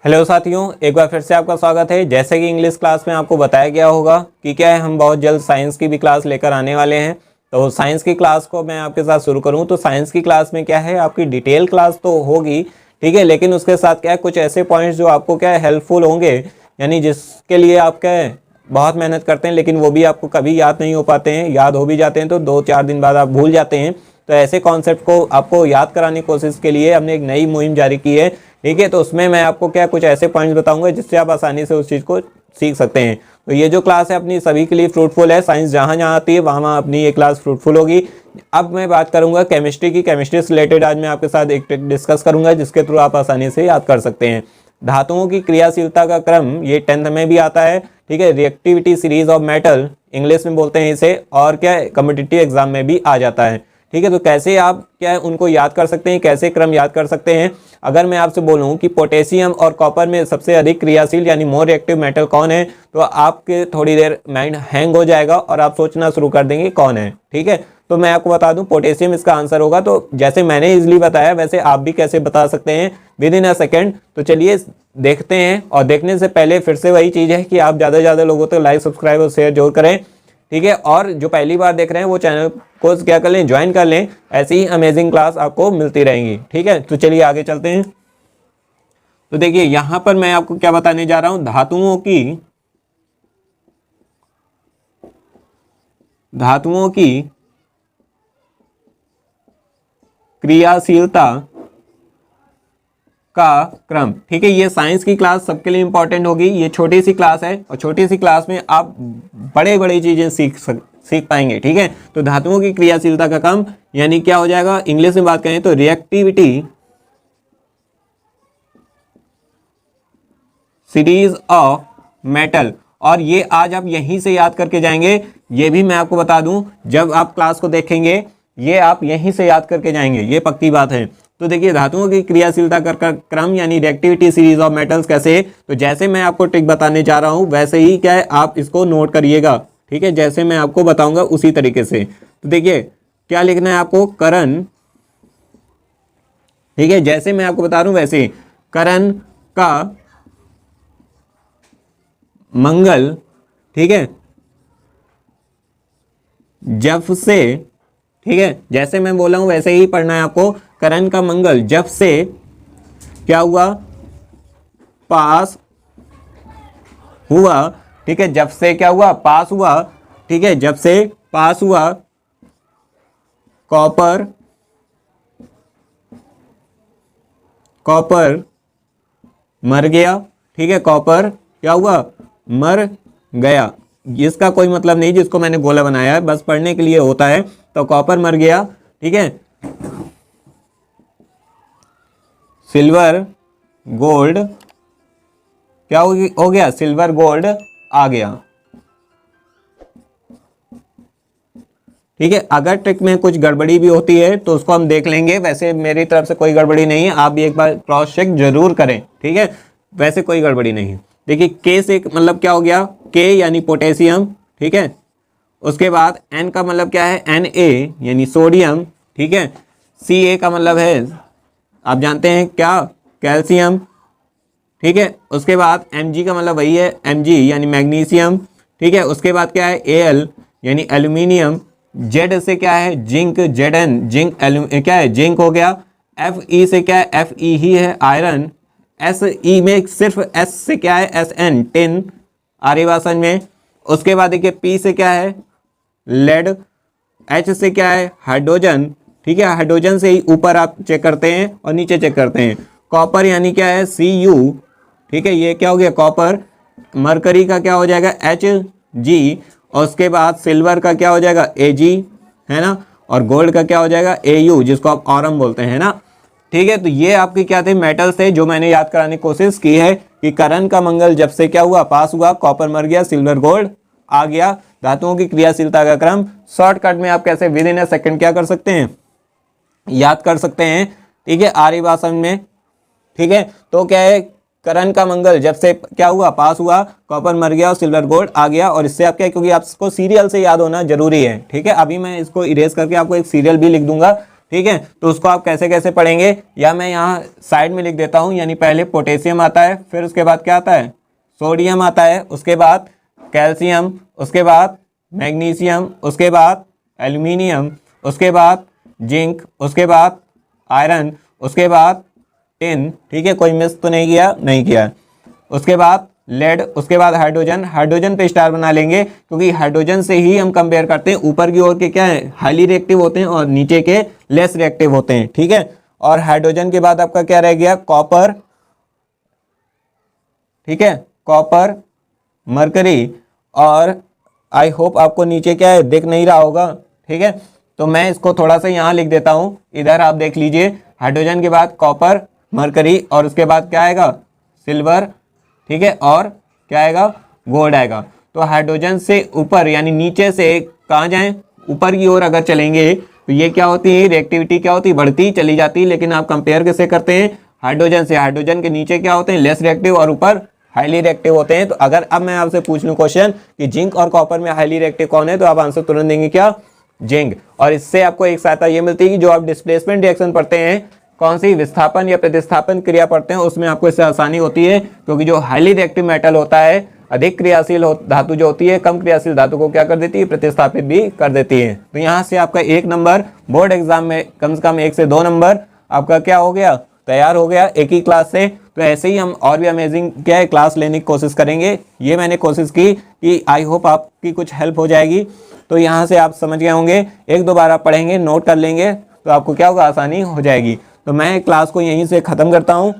Hello साथियों, एक बार फिर से आपका स्वागत है। जैसे कि इंग्लिश क्लास में आपको बताया गया होगा कि क्या है, हम बहुत जल्द साइंस की भी क्लास लेकर आने वाले हैं। तो साइंस की क्लास को मैं आपके साथ शुरू करूं तो साइंस की क्लास में क्या है, आपकी डिटेल क्लास तो होगी, ठीक है, लेकिन उसके साथ क्या है, कुछ ऐसे पॉइंट्स जो आपको क्या है हेल्पफुल होंगे, यानी जिसके लिए आप क्या है बहुत मेहनत करते हैं लेकिन वो भी आपको कभी याद नहीं हो पाते हैं, याद हो भी जाते हैं तो 2-4 दिन बाद आप भूल जाते हैं। तो ऐसे कॉन्सेप्ट को आपको याद कराने की कोशिश के लिए हमने एक नई मुहिम जारी की है, ठीक है। तो उसमें मैं आपको क्या कुछ ऐसे पॉइंट्स बताऊंगा जिससे आप आसानी से उस चीज़ को सीख सकते हैं। तो ये जो क्लास है अपनी सभी के लिए फ्रूटफुल है। साइंस जहाँ जहाँ आती है वहाँ वहाँ अपनी ये क्लास फ्रूटफुल होगी। अब मैं बात करूंगा केमिस्ट्री की। केमिस्ट्री से रिलेटेड आज मैं आपके साथ एक ट्रिक डिस्कस करूंगा जिसके थ्रू आप आसानी से याद कर सकते हैं। धातुओं की क्रियाशीलता का क्रम, ये 10th में भी आता है, ठीक है। Reactivity series of metal English में बोलते हैं इसे, और क्या है कॉम्पिटिटिव एग्जाम में भी आ जाता है, ठीक है। तो कैसे आप क्या है उनको याद कर सकते हैं, कैसे क्रम याद कर सकते हैं। अगर मैं आपसे बोलूं कि पोटेशियम और कॉपर में सबसे अधिक क्रियाशील यानी मोर रिएक्टिव मेटल कौन है, तो आपके थोड़ी देर माइंड हैंग हो जाएगा और आप सोचना शुरू कर देंगे कौन है, ठीक है। तो मैं आपको बता दूं पोटेशियम इसका आंसर होगा। तो जैसे मैंने इजीली बताया वैसे आप भी कैसे बता सकते हैं विद इन अ सेकेंड। तो चलिए देखते हैं, और देखने से पहले फिर से वही चीज़ है कि आप ज़्यादा से ज़्यादा लोगों तक लाइक सब्सक्राइब और शेयर जरूर करें, ठीक है। और जो पहली बार देख रहे हैं वो चैनल को क्या कर लें, ज्वाइन कर लें। ऐसी ही अमेजिंग क्लास आपको मिलती रहेंगी, ठीक है। तो चलिए आगे चलते हैं। तो देखिए यहां पर मैं आपको क्या बताने जा रहा हूं, धातुओं की क्रियाशीलता का क्रम, ठीक है। ये साइंस की क्लास सबके लिए इंपॉर्टेंट होगी। ये छोटी सी क्लास है और छोटी सी क्लास में आप बड़े बड़ी चीजें सीख पाएंगे, ठीक है। तो धातुओं की क्रियाशीलता का क्रम यानी क्या हो जाएगा, इंग्लिश में बात करें तो रिएक्टिविटी सीरीज ऑफ मेटल। और ये आज आप यहीं से याद करके जाएंगे। ये भी मैं आपको बता दूं, जब आप क्लास को देखेंगे ये आप यहीं से याद करके जाएंगे, ये पक्की बात है। तो देखिए धातुओं की क्रियाशीलता का क्रम यानी रिएक्टिविटी सीरीज ऑफ मेटल्स कैसे, तो जैसे मैं आपको ट्रिक बताने जा रहा हूं वैसे ही क्या है आप इसको नोट करिएगा, ठीक है। जैसे मैं आपको बताऊंगा उसी तरीके से। तो देखिए क्या लिखना है आपको, करण, ठीक है, जैसे मैं आपको बता रहा हूं वैसे। करण का मंगल, ठीक है, जब से, ठीक है, जैसे मैं बोला हूं वैसे ही पढ़ना है आपको। करण का मंगल जब से क्या हुआ, पास हुआ, ठीक है, जब से क्या हुआ, पास हुआ, ठीक है, जब से पास हुआ कॉपर मर गया, ठीक है, कॉपर क्या हुआ, मर गया। इसका कोई मतलब नहीं जिसको मैंने गोला बनाया है, बस पढ़ने के लिए होता है। तो कॉपर मर गया, ठीक है, सिल्वर गोल्ड क्या हो गया, सिल्वर गोल्ड आ गया, ठीक है। अगर ट्रिक में कुछ गड़बड़ी भी होती है तो उसको हम देख लेंगे, वैसे मेरी तरफ से कोई गड़बड़ी नहीं है, आप भी एक बार क्रॉस चेक जरूर करें, ठीक है। वैसे कोई गड़बड़ी नहीं है। देखिए के से मतलब क्या हो गया, के यानी पोटेशियम, ठीक है। उसके बाद एन का मतलब क्या है, Na यानी सोडियम, ठीक है। Ca का मतलब है आप जानते हैं क्या, कैल्शियम, ठीक है। उसके बाद Mg का मतलब वही है, Mg यानी मैग्नीशियम, ठीक है। उसके बाद क्या है, Al यानी एल्यूमिनियम। Z से क्या है, जिंक, Zn जिंक क्या है, जिंक हो गया। Fe से क्या है, Fe ही है, आयरन। Se में सिर्फ S से क्या है, Sn टिन, आर्यवासन में। उसके बाद देखिए P से क्या है, लेड। H से क्या है, हाइड्रोजन, ठीक है, हाइड्रोजन से ही ऊपर आप चेक करते हैं और नीचे चेक करते हैं। कॉपर यानी क्या है, Cu, ठीक है, ये क्या हो गया कॉपर। मरकरी का क्या हो जाएगा, Hg। और उसके बाद सिल्वर का क्या हो जाएगा, Ag, है ना। और गोल्ड का क्या हो जाएगा, Au, जिसको आप ऑरम बोलते हैं ना, ठीक है। तो ये आपके क्या थे, मेटल्स थे जो मैंने याद कराने की कोशिश की है कि करण का मंगल जब से क्या हुआ, पास हुआ, कॉपर मर गया, सिल्वर गोल्ड आ गया। धातुओं की क्रियाशीलता का क्रम शॉर्टकट में आप कैसे विद इन अ सेकंड क्या कर सकते हैं, याद कर सकते हैं, ठीक है, आर्यवासन में, ठीक है। तो क्या है, करण का मंगल जब से क्या हुआ, पास हुआ, कॉपर मर गया और सिल्वर गोल्ड आ गया। और इससे आप क्या, क्योंकि आपको सीरियल से याद होना जरूरी है, ठीक है। अभी मैं इसको इरेज करके आपको एक सीरियल भी लिख दूंगा ठीक है। तो उसको आप कैसे कैसे पढ़ेंगे, या मैं यहाँ साइड में लिख देता हूँ। यानी पहले पोटेशियम आता है, फिर उसके बाद क्या आता है, सोडियम आता है, उसके बाद कैल्शियम, उसके बाद मैग्नीशियम, उसके बाद एल्यूमिनियम, उसके बाद जिंक, उसके बाद आयरन, उसके बाद टिन, ठीक है, कोई मिस तो नहीं किया, नहीं किया। उसके बाद लेड, उसके बाद हाइड्रोजन। हाइड्रोजन पे स्टार बना लेंगे क्योंकि हाइड्रोजन से ही हम कंपेयर करते हैं, ऊपर की ओर के क्या है, हाईली रिएक्टिव होते हैं और नीचे के लेस रिएक्टिव होते हैं, ठीक है। और हाइड्रोजन के बाद आपका क्या रह गया, कॉपर, ठीक है, कॉपर, मरकरी, और आई होप आपको नीचे क्या है दिख नहीं रहा होगा, ठीक है। तो मैं इसको थोड़ा सा यहाँ लिख देता हूँ, इधर आप देख लीजिए, हाइड्रोजन के बाद कॉपर, मरकरी, और उसके बाद क्या आएगा, सिल्वर, ठीक है, और क्या आएगा, गोल्ड आएगा। तो हाइड्रोजन से ऊपर यानी नीचे से कहाँ जाएं, ऊपर की ओर अगर चलेंगे तो ये क्या होती है, रिएक्टिविटी क्या होती है, बढ़ती चली जाती है। लेकिन आप कंपेयर कैसे करते हैं, हाइड्रोजन से। हाइड्रोजन के नीचे क्या होते हैं, लेस रिएक्टिव, और ऊपर हाईली रिएक्टिव होते हैं। तो अगर अब मैं आपसे पूछ लूँ क्वेश्चन कि जिंक और कॉपर में हाईली रिएक्टिव कौन है, तो आप आंसर तुरंत देंगे क्या, जिंक। और इससे आपको एक सहायता ये मिलती है कि जो आप डिस्प्लेसमेंट रिएक्शन पढ़ते हैं, कौन सी विस्थापन या प्रतिस्थापन क्रिया पढ़ते हैं, उसमें आपको इससे आसानी होती है। क्योंकि जो हाईली रिएक्टिव मेटल होता है, अधिक क्रियाशील धातु जो होती है, कम क्रियाशील धातु को क्या कर देती है, प्रतिस्थापित भी कर देती है। तो यहाँ से आपका 1 नंबर बोर्ड एग्जाम में कम से कम 1 से 2 नंबर आपका क्या हो गया, तैयार हो गया एक ही क्लास से। तो ऐसे ही हम और भी अमेजिंग क्या है क्लास लेने की कोशिश करेंगे। ये मैंने कोशिश की कि आई होप आपकी कुछ हेल्प हो जाएगी। तो यहाँ से आप समझ गए होंगे, 1-2 बार आप पढ़ेंगे, नोट कर लेंगे, तो आपको क्या होगा, आसानी हो जाएगी। तो मैं क्लास को यहीं से ख़त्म करता हूँ।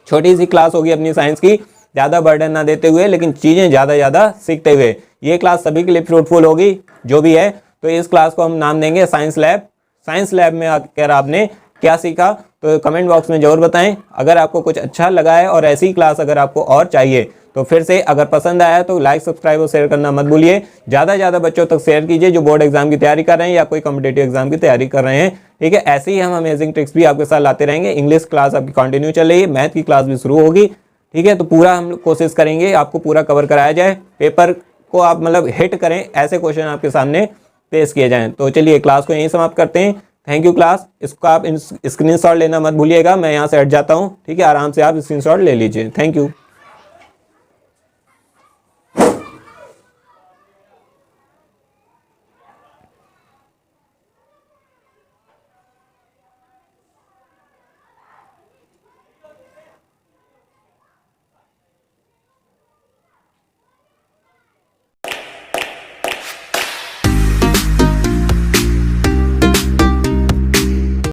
छोटी सी क्लास होगी अपनी साइंस की, ज़्यादा बर्डन ना देते हुए, लेकिन चीज़ें ज़्यादा सीखते हुए। ये क्लास सभी के लिए फ्रूटफुल होगी जो भी है। तो इस क्लास को हम नाम देंगे साइंस लैब। साइंस लैब में आकर आपने क्या सीखा तो कमेंट बॉक्स में ज़रूर बताएं। अगर आपको कुछ अच्छा लगा है और ऐसी क्लास अगर आपको और चाहिए तो फिर से अगर पसंद आया तो लाइक, सब्सक्राइब और शेयर करना मत भूलिए। ज़्यादा से ज़्यादा बच्चों तक शेयर कीजिए जो बोर्ड एग्जाम की तैयारी कर रहे हैं या कोई कॉम्पिटेटिव एग्जाम की तैयारी कर रहे हैं, ठीक है। ऐसे ही हम अमेजिंग ट्रिक्स भी आपके साथ लाते रहेंगे। इंग्लिश क्लास आपकी कंटिन्यू चल रही है, मैथ की क्लास भी शुरू होगी, ठीक है। तो पूरा हम कोशिश करेंगे आपको पूरा कवर कराया जाए, पेपर को आप मतलब हिट करें, ऐसे क्वेश्चन आपके सामने पेश किए जाएँ। तो चलिए क्लास को यहीं समाप्त करते हैं। Thank you class. इसको आप स्क्रीनशॉट लेना मत भूलिएगा, मैं यहाँ से हट जाता हूँ, ठीक है। आराम से आप स्क्रीनशॉट ले लीजिए। Thank you.